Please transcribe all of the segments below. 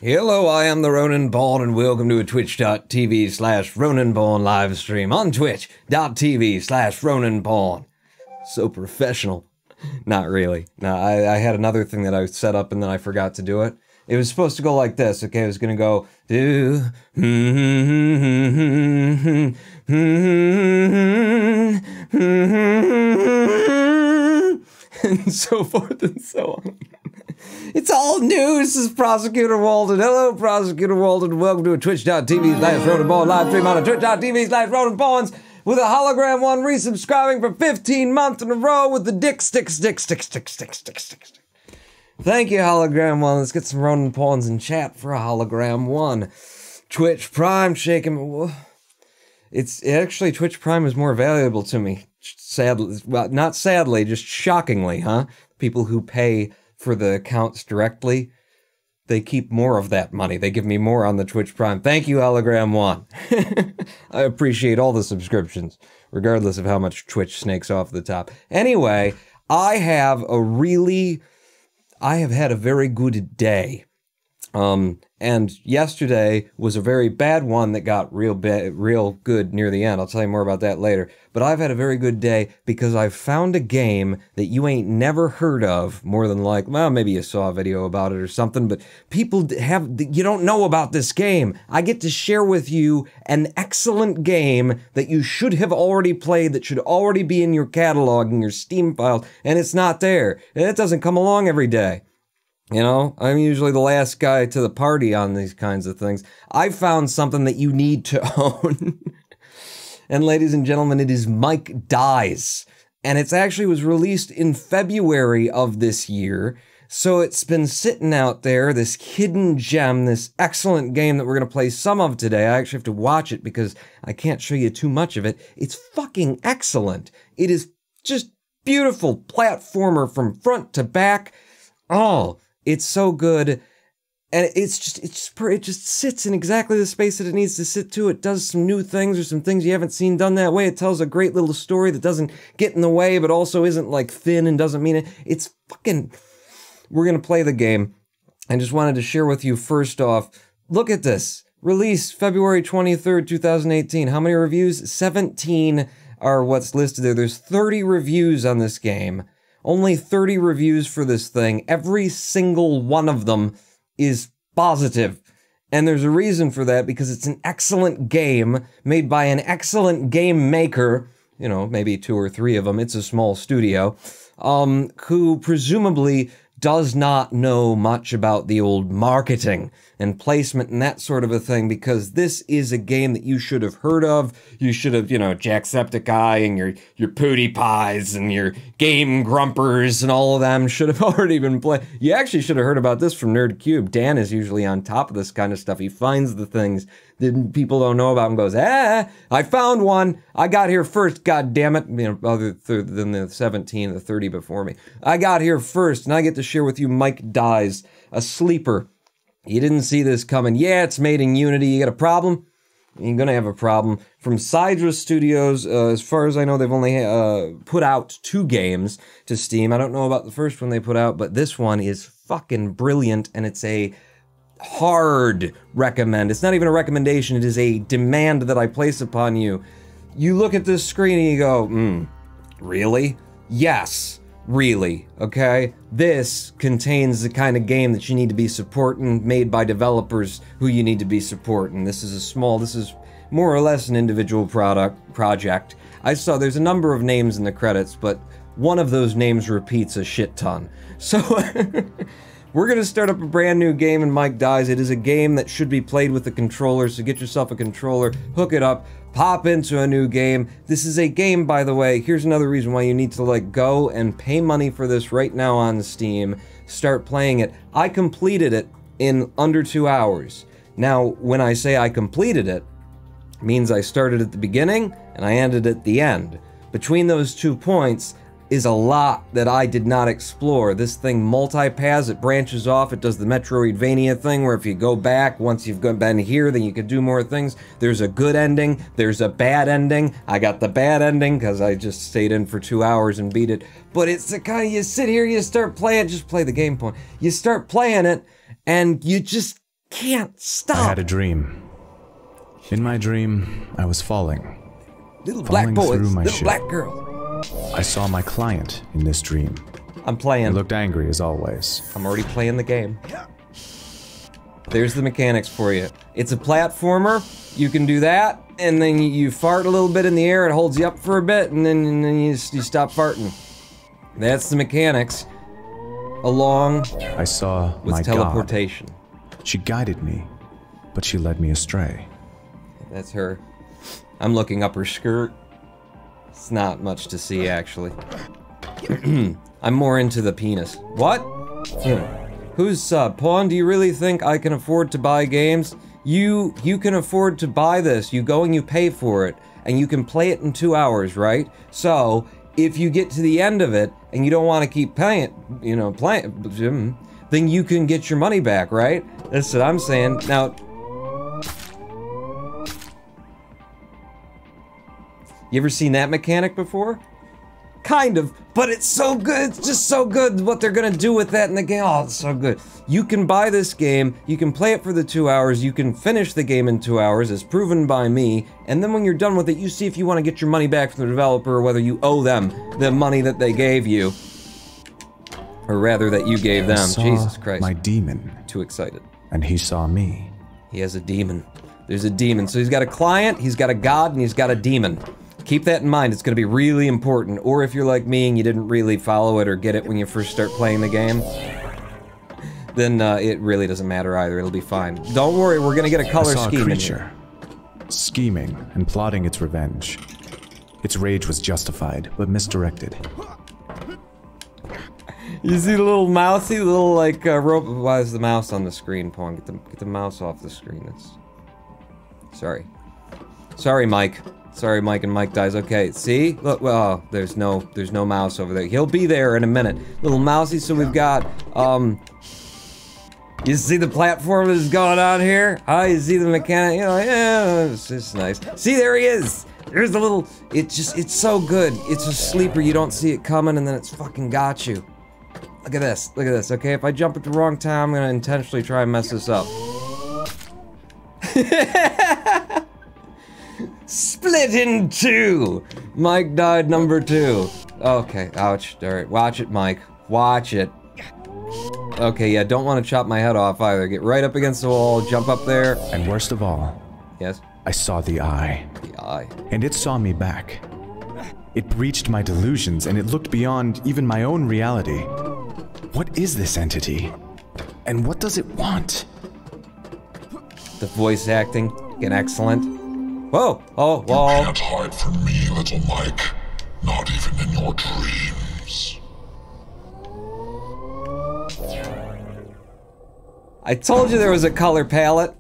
Hello, I am the Ronan Pawn, and welcome to a twitch.tv/Ronan Pawn live stream on twitch.tv/Ronan Pawn. So professional. Not really. No, I had another thing that I set up and then I forgot to do it. It was supposed to go like this, okay? It was gonna go and so forth and so on. It's all new. This is Prosecutor Walden. Hello, Prosecutor Walden. Welcome to a twitch.tv/Ronan Pawn live stream on a twitch.tv/Ronan Pawns with a hologram one resubscribing for 15 months in a row with the dick stick. Thank you, hologram one. Let's get some Ronan Pawns in chat for a hologram one. Twitch Prime shaking. It's actually Twitch Prime is more valuable to me. Sadly, well, not sadly, just shockingly, huh? People who pay for the accounts directly, they keep more of that money. They give me more on the Twitch Prime. Thank you, Hologram One. I appreciate all the subscriptions, regardless of how much Twitch snakes off the top. Anyway, I have had a very good day. And yesterday was a very bad one that got real good near the end. I'll tell you more about that later. But I've had a very good day because I've found a game that you ain't never heard of, more than like, well, maybe you saw a video about it or something, but you don't know about this game. I get to share with you an excellent game that you should have already played, that should already be in your catalog, in your Steam files, and it's not there. And it doesn't come along every day. You know, I'm usually the last guy to the party on these kinds of things. I found something that you need to own. And ladies and gentlemen, it is Mike Dies. And it actually was released in February of this year. So it's been sitting out there, this hidden gem, this excellent game that we're going to play some of today. I actually have to watch it because I can't show you too much of it. It's fucking excellent. It is just beautiful platformer from front to back. Oh, it's so good, and it just sits in exactly the space that it needs to sit to. It does some new things or some things you haven't seen done that way. It tells a great little story that doesn't get in the way, but also isn't like thin and doesn't mean it. It's fucking... We're gonna play the game. I just wanted to share with you first off, look at this. Release February 23rd, 2018. How many reviews? 17 are what's listed there. There's 30 reviews on this game. Only 30 reviews for this thing. Every single one of them is positive. And there's a reason for that, because it's an excellent game made by an excellent game maker. You know, maybe 2 or 3 of them. It's a small studio. Who presumably does not know much about the old marketing and placement and that sort of a thing, because this is a game that you should have heard of. You should have, you know, Jacksepticeye and your PewDiePies and your Game Grumpers and all of them should have already been played. You actually should have heard about this from NerdCube. Dan is usually on top of this kind of stuff. He finds the things that people don't know about and goes, I found one. I got here first, god damn it. You know, other than the 17, the 30 before me. I got here first, and I get to share with you Mike Dies, a sleeper. You didn't see this coming. Yeah, it's made in Unity. You got a problem? You're gonna have a problem. From Sidra Studios, as far as I know, they've only put out 2 games to Steam. I don't know about the first one they put out, but this one is fucking brilliant, and it's a hard recommend. It's not even a recommendation, it is a demand that I place upon you. You look at this screen and you go, really? Yes, really, okay? This contains the kind of game that you need to be supporting, made by developers who you need to be supporting. This is more or less an individual project. I saw there's a number of names in the credits, but one of those names repeats a shit ton. So we're going to start up a brand new game in Mike Dies. It is a game that should be played with a controller, so get yourself a controller, hook it up, pop into a new game. This is a game, by the way, here's another reason why you need to like go and pay money for this right now on Steam. Start playing it. I completed it in under 2 hours. Now, when I say I completed it, it means I started at the beginning and I ended at the end. Between those 2 points is a lot that I did not explore. This thing multi-paths, it branches off, it does the Metroidvania thing where if you go back, once you've been here, then you can do more things. There's a good ending, there's a bad ending. I got the bad ending because I just stayed in for 2 hours and beat it. But it's the kind of, you sit here, you start playing, just play the game point. You start playing it, and you just can't stop. I had a dream. In my dream, I was falling. Little black boys, through my little ship. black girls. I saw my client in this dream. I'm playing. He looked angry as always. I'm already playing the game. There's the mechanics for you. It's a platformer. You can do that, and then you fart a little bit in the air. It holds you up for a bit, and then you stop farting. That's the mechanics. Along I saw with my teleportation. God. She guided me, but she led me astray. That's her. I'm looking up her skirt. It's not much to see, actually. I'm more into the penis. What? Who's Pawn, do you really think I can afford to buy games? You can afford to buy this. You go and you pay for it, and you can play it in 2 hours, right? So, if you get to the end of it, and you don't want to keep playing, then you can get your money back, right? That's what I'm saying. Now, you ever seen that mechanic before? Kind of, but it's so good. It's just so good what they're gonna do with that in the game. Oh, it's so good. You can buy this game, you can play it for the 2 hours, you can finish the game in 2 hours, as proven by me, and then when you're done with it, you see if you want to get your money back from the developer or whether you owe them the money that they gave you. Or rather, that you gave them. Jesus Christ. My demon. Too excited. And he saw me. He has a demon. There's a demon. So he's got a client, he's got a god, and he's got a demon. Keep that in mind, it's gonna be really important. Or if you're like me and you didn't really follow it or get it when you first start playing the game, then it really doesn't matter either, it'll be fine. Don't worry, we're gonna get a color scheme in here. Scheming and plotting its revenge. Its rage was justified, but misdirected. You see the little mousey, the little like rope. Why is the mouse on the screen, Pawn? Get the mouse off the screen. Sorry. Sorry, Mike. Sorry, Mike and Mike dies. Okay, see? Look, well, there's no mouse over there. He'll be there in a minute. Little mousey, so we've got, you see the platform that's going on here? You see the mechanic? You know, yeah, it's just nice. See, there he is! There's the little, it's so good. It's a sleeper, you don't see it coming, and then it's fucking got you. Look at this, okay? If I jump at the wrong time, I'm gonna intentionally try and mess this up. Split in two! Mike died number 2. Okay, ouch. Alright, watch it, Mike. Watch it. Okay, yeah, don't want to chop my head off either. Get right up against the wall, jump up there. And worst of all... Yes? I saw the eye. The eye. And it saw me back. It breached my delusions, and it looked beyond even my own reality. What is this entity? And what does it want? The voice acting, again, excellent. Whoa! Oh, whoa! You can't hide from me, little Mike. Not even in your dreams. I told you there was a color palette.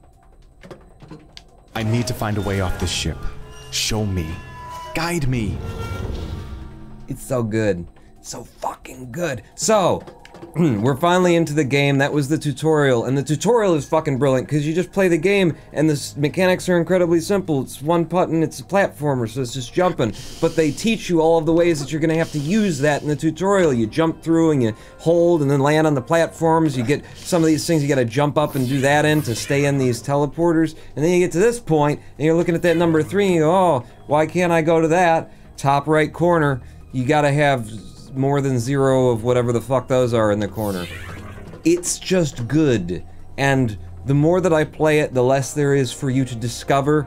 I need to find a way off this ship. Show me. Guide me. It's so good. So fucking good. So, we're finally into the game. That was the tutorial, and the tutorial is fucking brilliant because you just play the game and the mechanics are incredibly simple. It's one button, it's a platformer, so it's just jumping. But they teach you all of the ways that you're gonna have to use that in the tutorial. You jump through and you hold and then land on the platforms. You get some of these things you gotta jump up and do that in to stay in these teleporters. And then you get to this point and you're looking at that number 3 and you go, oh, why can't I go to that? Top right corner, you gotta have more than 0 of whatever the fuck those are in the corner. It's just good, and the more that I play it, the less there is for you to discover.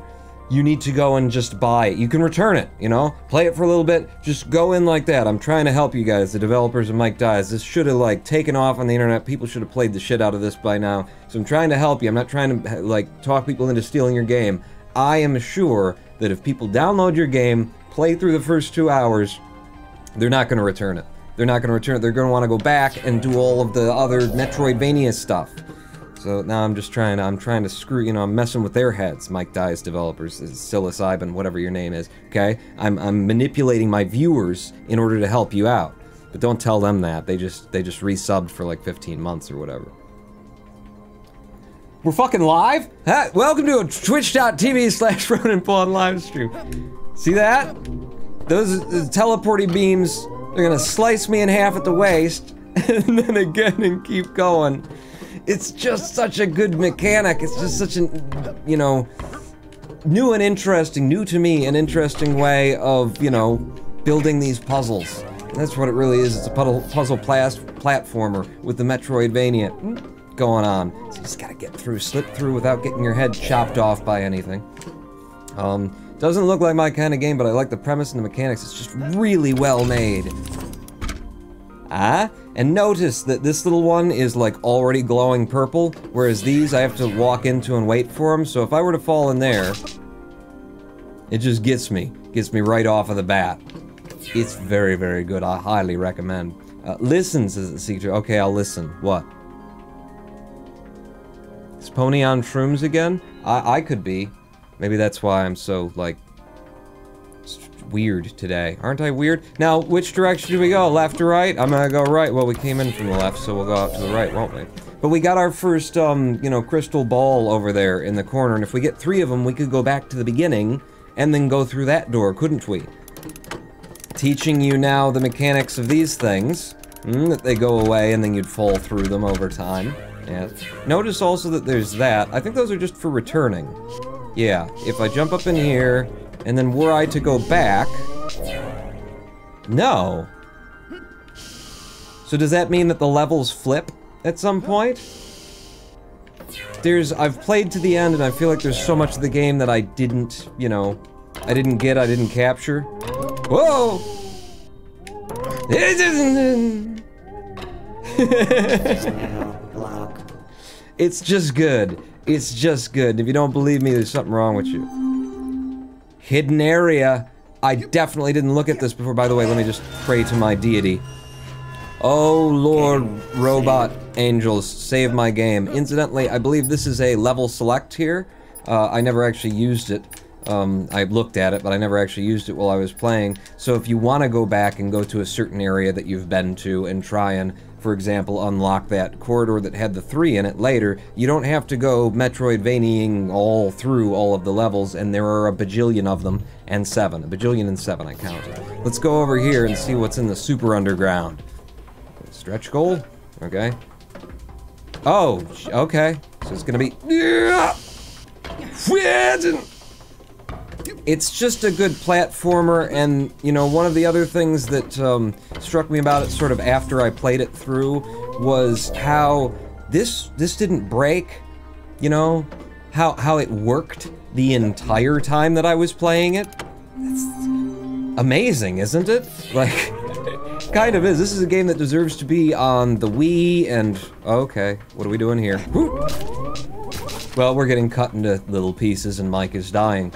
You need to go and just buy it. You can return it, you know? Play it for a little bit, just go in like that. I'm trying to help you guys, the developers of Mike Dies. This should have, like, taken off on the internet. People should have played the shit out of this by now. So I'm trying to help you. I'm not trying to, like, talk people into stealing your game. I am sure that if people download your game, play through the first 2 hours, they're not going to return it. They're not going to return it. They're going to want to go back and do all of the other Metroidvania stuff. So now I'm trying to screw, you know, I'm messing with their heads, Mike Dies developers, psilocybin, whatever your name is, okay? I'm manipulating my viewers in order to help you out. But don't tell them that. They just resubbed for like 15 months or whatever. We're fucking live? Huh? Welcome to a twitch.tv/RonanPawn livestream. See that? Those teleporting beams, they're gonna slice me in half at the waist, and then again and keep going. It's just such a good mechanic. It's just such an, you know, new and interesting, new to me, an interesting way of, you know, building these puzzles. And that's what it really is. It's a puzzle platformer with the Metroidvania going on. So you just gotta get through, slip through without getting your head chopped off by anything. Doesn't look like my kind of game, but I like the premise and the mechanics. It's just really well made. And notice that this little one is like already glowing purple, whereas these I have to walk into and wait for them. So if I were to fall in there, it just gets me right off of the bat. It's very, very good. I highly recommend. Listen, says the Seeker. Okay, I'll listen. What? Is Pony on shrooms again? I could be. Maybe that's why I'm so, like, weird today. Aren't I weird? Now, which direction do we go? Left or right? I'm gonna go right. Well, we came in from the left, so we'll go out to the right, won't we? But we got our first, you know, crystal ball over there in the corner, and if we get 3 of them, we could go back to the beginning and then go through that door, couldn't we? Teaching you now the mechanics of these things, that they go away and then you'd fall through them over time. Yeah. Notice also that there's that. I think those are just for returning. Yeah, if I jump up in here, and then were I to go back... No. So does that mean that the levels flip at some point? I've played to the end, and I feel like there's so much of the game that I didn't, you know, I didn't capture. Whoa! It's just good. It's just good. If you don't believe me, there's something wrong with you. Hidden area. I definitely didn't look at this before. By the way, let me just pray to my deity. Oh, Lord, robot angels, save my game. Incidentally, I believe this is a level select here. I never actually used it. I looked at it, but I never actually used it while I was playing. So if you want to go back and go to a certain area that you've been to and try and, for example, unlock that corridor that had the 3 in it later, you don't have to go Metroidvania-ing all through all of the levels, and there are a bajillion of them, and 7. A bajillion and 7, I counted. Let's go over here and see what's in the super underground. Stretch goal? Okay. Oh, okay. So it's gonna be... It's just a good platformer, and, you know, one of the other things that struck me about it sort of after I played it through was how this didn't break, you know, how it worked the entire time that I was playing it. That's amazing, isn't it? Like, kind of is. This is a game that deserves to be on the Wii, and, okay, what are we doing here? Woo! Well, we're getting cut into little pieces, and Mike is dying.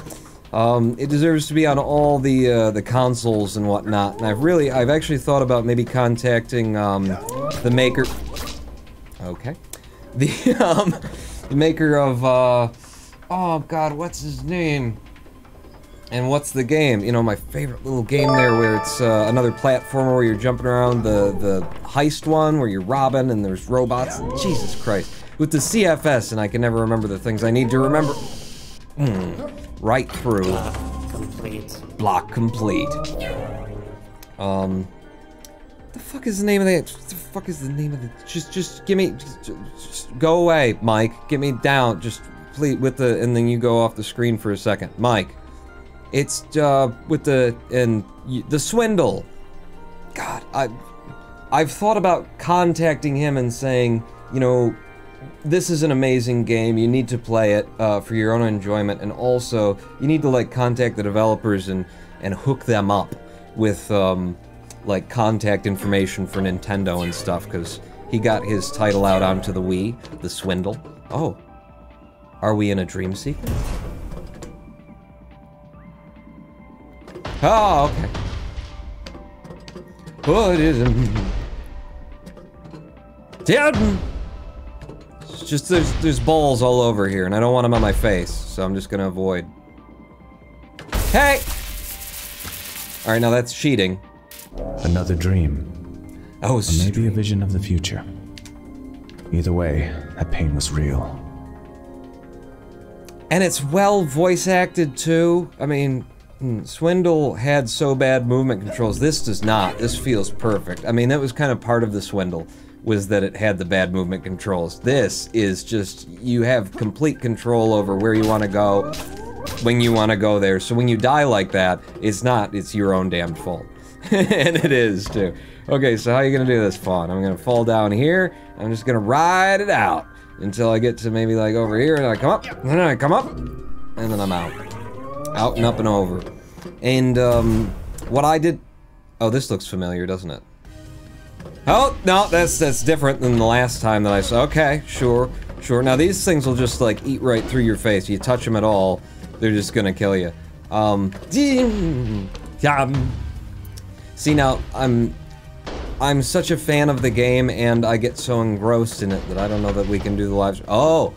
It deserves to be on all the consoles and whatnot, and I've actually thought about maybe contacting, the maker... Okay. The maker of, oh god, what's his name? And what's the game? You know, my favorite little game there where it's, another platformer where you're jumping around, the heist one where you're robbing and there's robots, and Jesus Christ. With the CFS, and I can never remember the things I need to remember. Right through. Block complete. Block complete. The fuck is the name of the... What the fuck is the name of the... Just give me... Just go away, Mike. Get me down. Just, please, with the... And then you go off the screen for a second. Mike. It's, with the... And... The Swindle. God, I've thought about contacting him and saying, you know... This is an amazing game, you need to play it for your own enjoyment, and also, you need to, like, contact the developers and hook them up with, like, contact information for Nintendo and stuff, because he got his title out onto the Wii, The Swindle. Oh. Are we in a dream sequence? Oh, okay. What is it? Dad! It's just there's balls all over here, and I don't want them on my face, so I'm just gonna avoid. Hey! Alright, now that's cheating. Another dream. Oh, Or maybe a vision of the future. Either way, that pain was real. And it's well voice acted too. I mean, Swindle had so bad movement controls. This does not. This feels perfect. I mean, that was kind of part of the Swindle, was that it had the bad movement controls. This is just, you have complete control over where you want to go, when you want to go there. So when you die like that, it's not, it's your own damn fault. And it is, too. Okay, so how are you going to do this, Fawn? I'm going to fall down here. I'm just going to ride it out until I get to maybe like over here, and I come up, and then I come up, and then I'm out. Out and up and over. And, what I did... Oh, this looks familiar, doesn't it? Oh, no, that's different than the last time that I saw. Okay, sure. Now, these things will just, like, eat right through your face. You touch them at all, they're just gonna kill you. See, now, I'm such a fan of the game, and I get so engrossed in it that I don't know that we can do the live... Oh,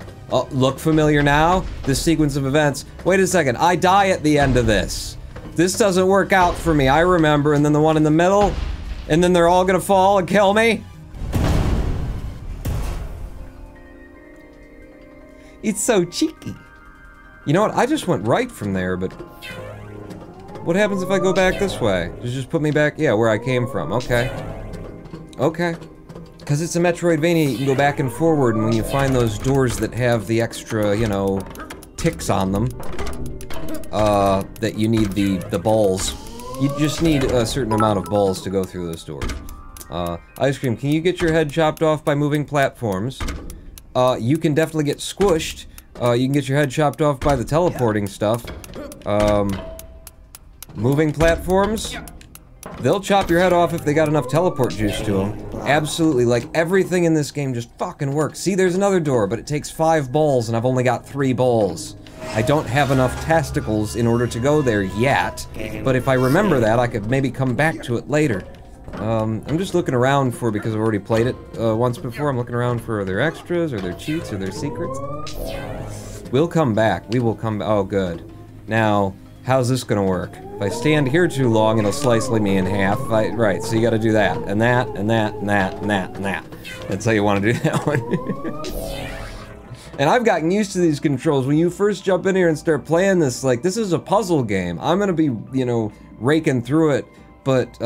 look familiar now? This sequence of events. Wait a second, I die at the end of this. This doesn't work out for me, I remember, and then the one in the middle, and then they're all gonna fall and kill me? It's so cheeky. You know what, I just went right from there, but... What happens if I go back this way? Does it just put me back? Yeah, where I came from, okay. Okay. Because it's a Metroidvania, you can go back and forward, and when you find those doors that have the extra, you know, ticks on them, that you need the balls. You just need a certain amount of balls to go through those doors. Ice Cream, can you get your head chopped off by moving platforms? You can definitely get squished. You can get your head chopped off by the teleporting stuff. Moving platforms? They'll chop your head off if they got enough teleport juice to them. Absolutely, like, everything in this game just fucking works. See, there's another door, but it takes 5 balls, and I've only got 3 balls. I don't have enough testicles in order to go there yet, but if I remember that, I could maybe come back to it later. I'm just looking around for, because I've already played it once before, I'm looking around for their extras, or their cheats, or their secrets. We'll come back. We will come back. Oh, good. Now, how's this gonna work? If I stand here too long, it'll slice me in half. Right, so you gotta do that, and that, and that, and that, and that, and that. That's how you want to do that one. And I've gotten used to these controls. When you first jump in here and start playing this, like, this is a puzzle game. I'm gonna be, you know, raking through it, but,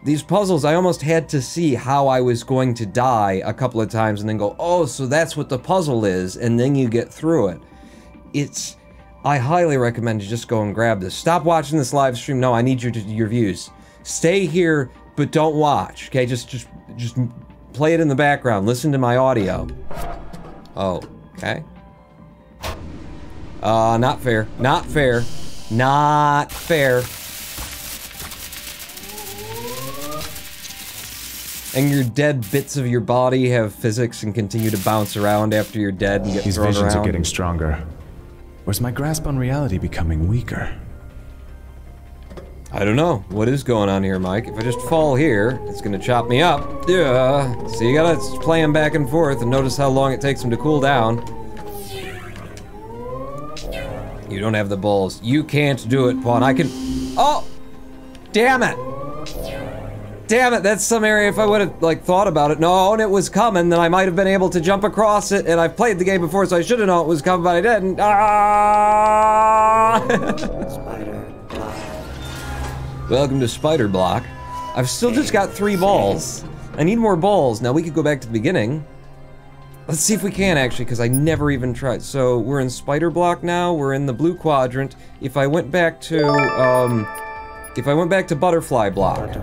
these puzzles, I almost had to see how I was going to die a couple of times and then go, oh, so that's what the puzzle is, and then you get through it. I highly recommend you just go and grab this. Stop watching this live stream. No, I need your views. Stay here, but don't watch, okay? Just play it in the background. Listen to my audio. Oh, okay. Not fair. Not fair. Not fair. And your dead bits of your body have physics and continue to bounce around after you're dead and get These thrown visions around. are getting stronger. Or is my grasp on reality becoming weaker? I don't know. What is going on here, Mike? If I just fall here, it's gonna chop me up. Yeah. So you gotta play them back and forth and notice how long it takes them to cool down. You don't have the balls. You can't do it, Pawn. I can... Oh! Damn it! Damn it, that's some area if I would've, like, thought about it. No, and it was coming, then I might have been able to jump across it, and I've played the game before, so I should've known it was coming, but I didn't. Ah! Welcome to Spider Block. I've still just got 3 balls. I need more balls. Now, we could go back to the beginning. Let's see if we can, actually, because I never even tried. So, we're in Spider Block now, we're in the blue quadrant. If I went back to, Butterfly Block.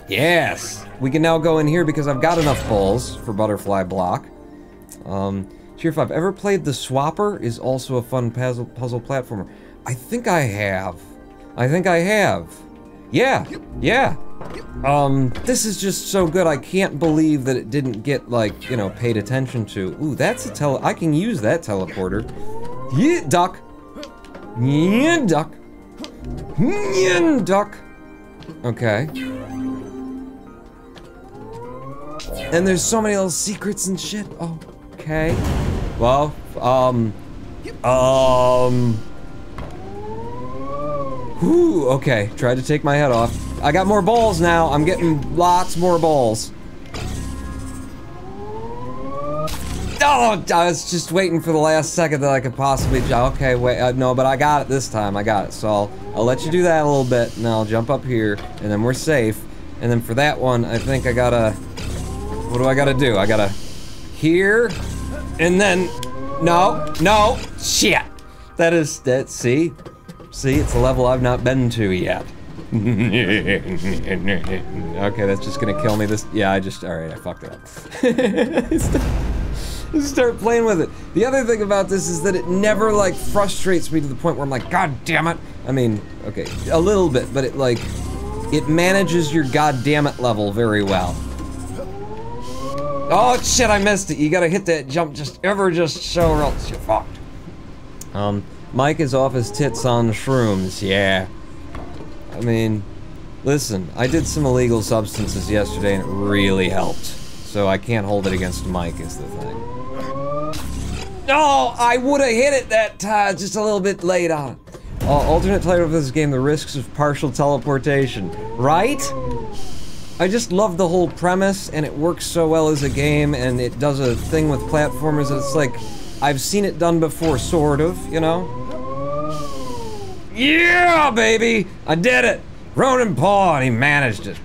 Yes! We can now go in here because I've got enough balls for Butterfly Block. Sure, if I've ever played The Swapper is also a fun puzzle platformer. I think I have. Yeah, yeah. This is just so good, I can't believe that it didn't get, like, you know, paid attention to. Ooh, that's a I can use that teleporter. Yeah, duck. Yeah, duck. Yeah, duck. Okay. And there's so many little secrets and shit. Oh, okay. Well, whew, okay. Tried to take my head off. I got more balls now. I'm getting lots more balls. Oh, I was just waiting for the last second that I could possibly jump. Okay, wait, no, but I got it this time. I got it. So I'll let you do that a little bit, and I'll jump up here, and then we're safe. And then for that one, I think I gotta... What do I gotta do? I gotta... Here, and then... No, shit! See? See, it's a level I've not been to yet. Okay, that's just gonna kill me. Alright, I fucked it up. Just start playing with it. The other thing about this is that it never, like, frustrates me to the point where I'm like, God damn it. I mean, okay, a little bit, but it, like, it manages your God damn it level very well. Oh, shit, I missed it. You gotta hit that jump just so or else you're fucked. Mike is off his tits on shrooms, yeah. I mean, listen, I did some illegal substances yesterday and it really helped. So I can't hold it against Mike is the thing. No, I would have hit it that time, just a little bit late on it. Alternate title of this game, The Risks of Partial Teleportation. Right? I just love the whole premise, and it works so well as a game, and it does a thing with platformers that's like, I've seen it done before, sort of, you know? Yeah, baby! I did it! Ronan Paul, and he managed it.